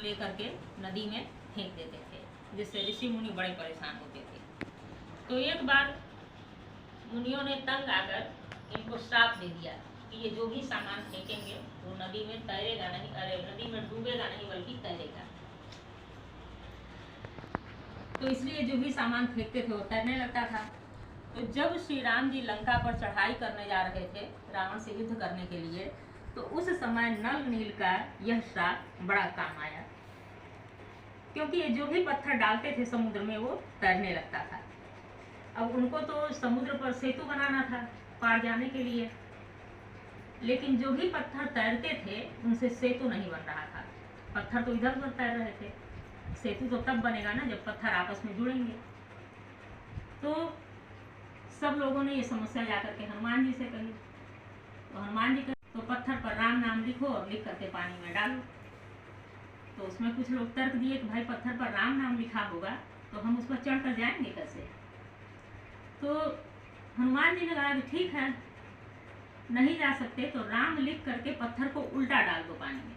ले करके नदी में फेंक देते थे, जिससे ऋषि मुनि बड़े परेशान होते थे। तो एक बार मुनियों ने तंग आकर इनको श्राप दे दिया कि ये जो भी सामान फेंकेंगे वो नदी में तैरेगा नहीं, अरे नदी में डूबेगा नहीं बल्कि तैरेगा। तो इसलिए जो भी सामान फेंकते थे वो तैरने लगता था। तो जब श्री राम जी लंका पर चढ़ाई करने जा रहे थे रावण से युद्ध करने के लिए, तो उस समय नल नील का यह श्राप बड़ा काम आया, क्योंकि ये जो भी पत्थर डालते थे समुद्र में वो तैरने लगता था। अब उनको तो समुद्र पर सेतु बनाना था पार जाने के लिए, लेकिन जो भी पत्थर तैरते थे उनसे सेतु नहीं बन रहा था। पत्थर तो इधर उधर तैर रहे थे, सेतु तो तब बनेगा ना जब पत्थर आपस में जुड़ेंगे। तो सब लोगों ने ये समस्या जाकर के हनुमान जी से कही। तो हनुमान जी तो पत्थर पर राम नाम लिखो और लिख करके पानी में डालो। तो उसमें कुछ लोग तर्क दिए कि भाई पत्थर पर राम नाम लिखा होगा तो हम उस पर चढ़ कर जाएंगे कैसे। तो हनुमान जी ने कहा कि ठीक है, नहीं जा सकते तो राम लिख करके पत्थर को उल्टा डाल दो पानी में।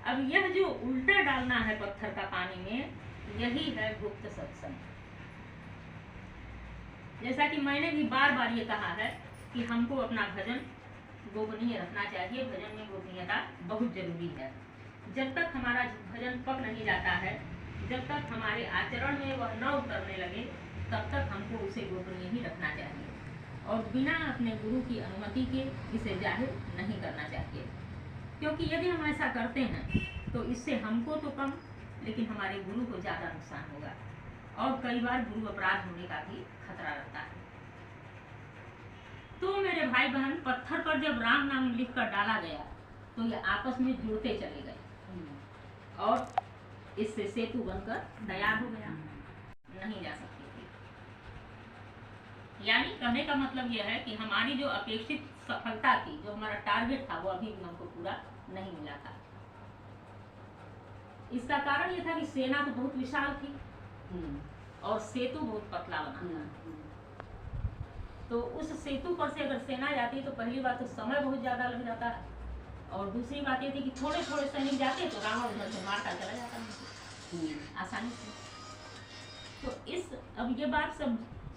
अब यह जो उल्टा डालना है पत्थर का पानी में, यही है गुप्त सत्संग। जैसा कि मैंने भी बार बार ये कहा है कि हमको अपना भजन गोपनीय रखना चाहिए। भजन में गोपनीयता बहुत जरूरी है। जब तक हमारा भजन पक नहीं जाता है, जब तक हमारे आचरण में वह न उतरने लगे, तब तक हमको उसे गोपनीय ही रखना चाहिए और बिना अपने गुरु की अनुमति के इसे जाहिर नहीं करना चाहिए। क्योंकि यदि हम ऐसा करते हैं तो इससे हमको तो कम लेकिन हमारे गुरु को ज़्यादा नुकसान होगा और कई बार गुरु अपराध होने का भी खतरा रहता है। तो मेरे भाई बहन, पत्थर पर जब राम नाम लिख कर डाला गया तो ये आपस में जुड़ते चले गए और इससे सेतु बनकर तैयार हो गया, नहीं जा सकती थी। यानी कहने का मतलब यह है कि हमारी जो अपेक्षित सफलता थी, जो हमारा टारगेट था, वो अभी भी हमको पूरा नहीं मिला था। इसका कारण यह था कि सेना तो बहुत विशाल थी और सेतु बहुत पतला बना था। तो उस सेतु पर से अगर सेना जाती तो पहली बात तो समय बहुत ज्यादा लग जाता है और दूसरी बात ये थी कि थोड़े थोड़े सैनिक जाते तो रावण उधर से मारता चला जाता आसानी से। तो अब ये बात सब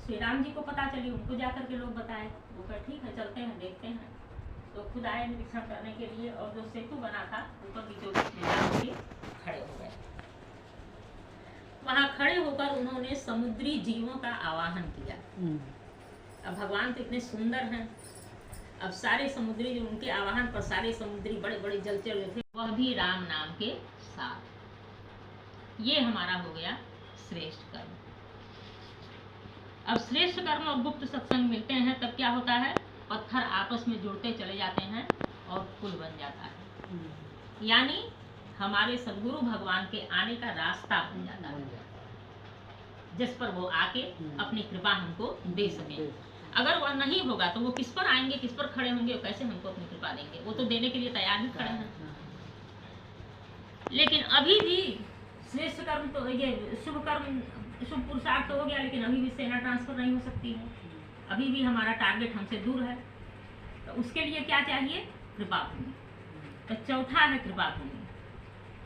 श्री राम जी को पता चली, उनको जाकर के लोग बताए। वो कहा ठीक है, चलते हैं, देखते हैं। तो खुद आए निरीक्षण करने के लिए और जो सेतु बना था ऊपर बीचों बीच में जाकर खड़े हो गए। वहां खड़े होकर उन्होंने समुद्री जीवों का आवाहन किया। अब भगवान तो इतने सुंदर हैं, अब सारे समुद्री जो उनके आवाहन पर सारे समुद्री बड़े बड़े जलचर जो थे वह भी राम नाम के साथ। ये हमारा हो गया श्रेष्ठ कर्म। अब श्रेष्ठ कर्म और गुप्त सत्संग मिलते हैं तब क्या होता है, पत्थर आपस में जुड़ते चले जाते हैं और पुल बन जाता है। यानी हमारे सद्गुरु भगवान के आने का रास्ता बन जाता है, जिस पर वो आके अपनी कृपा हमको दे सके। अगर वह नहीं होगा तो वो किस पर आएंगे, किस पर खड़े होंगे, कैसे हमको अपनी कृपा देंगे। वो तो देने के लिए तैयार ही खड़े हैं। लेकिन अभी भी श्रेष्ठ कर्म तो ये शुभ कर्म, शुभ पुरुषार्थ तो हो गया, लेकिन अभी भी सेना ट्रांसफर नहीं हो सकती है। अभी भी हमारा टारगेट हमसे दूर है। तो उसके लिए क्या चाहिए, कृपा भूमि। तो चौथा है कृपा भूमि।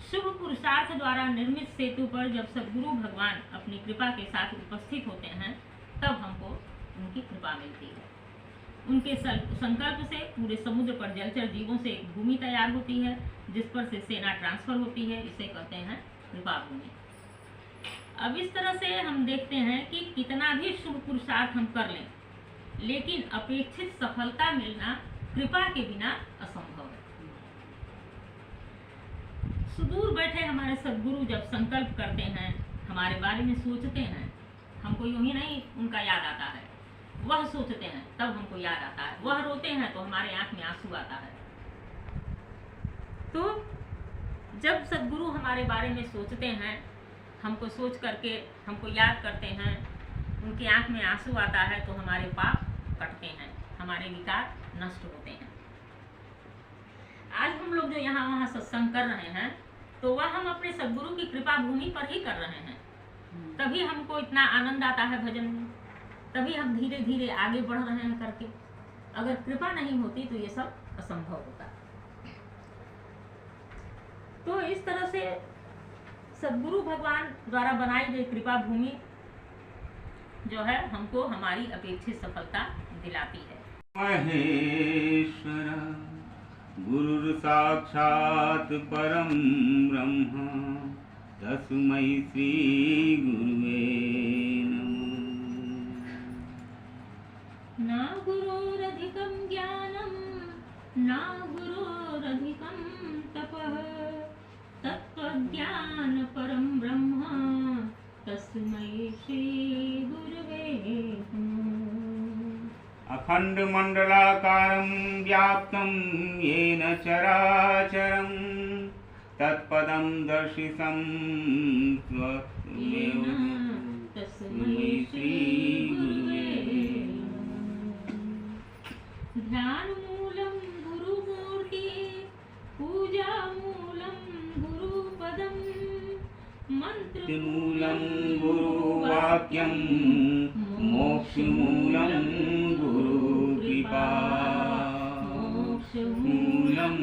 शुभ पुरुषार्थ द्वारा निर्मित सेतु पर जब सद्गुरु भगवान अपनी कृपा के साथ उपस्थित होते हैं तब हमको उनकी कृपा मिलती है। उनके संकल्प से पूरे समुद्र पर जलचर जीवों से एक भूमि तैयार होती है जिस पर से सेना ट्रांसफर होती है। इसे कहते हैं कृपा भूमि। अब इस तरह से हम देखते हैं कि कितना भी शुभ पुरुषार्थ हम कर लें, लेकिन अपेक्षित सफलता मिलना कृपा के बिना असंभव है। सुदूर बैठे हमारे सद्गुरु जब संकल्प करते हैं, हमारे बारे में सोचते हैं, हमको यूं ही नहीं उनका याद आता है, वह सोचते हैं तब हमको याद आता है। वह रोते हैं तो हमारे आंख में आंसू आता है। तो जब सद्गुरु हमारे बारे में सोचते हैं, हमको सोच करके हमको याद करते हैं, उनकी आंख में आंसू आता है तो हमारे पाप कटते हैं, हमारे विकार नष्ट होते हैं। आज हम लोग जो यहाँ वहाँ सत्संग कर रहे हैं तो वह हम अपने सद्गुरु की कृपा भूमि पर ही कर रहे हैं। तभी हमको इतना आनंद आता है भजन में, तभी हम धीरे धीरे आगे बढ़ रहे हैं करके। अगर कृपा नहीं होती तो ये सब असंभव होता। तो इस तरह से सद्गुरु भगवान द्वारा बनाई गई कृपा भूमि जो है हमको हमारी अपेक्षित सफलता दिलाती है। महेश्वर गुरु साक्षात् परम ब्रह्म तस्मै श्री गुरुवे न गुरोरधिकं ज्ञानं न गुरोरधिकं तपः तत्त्वज्ञान परं ब्रह्म तस्मै श्री गुरुवे नमः। अखंड मंडलाकारं व्याप्तं येन चराचरं तत्पदं दर्शितं त्वमेव तस्मै श्री गुरुवे ध्यानमूलं गुरुमूर्ति पूजामूलं गुरुपदं मंत्रमूलं गुरुवाक्यं मोक्षमूलं गुरुकृपा मोक्षमूलं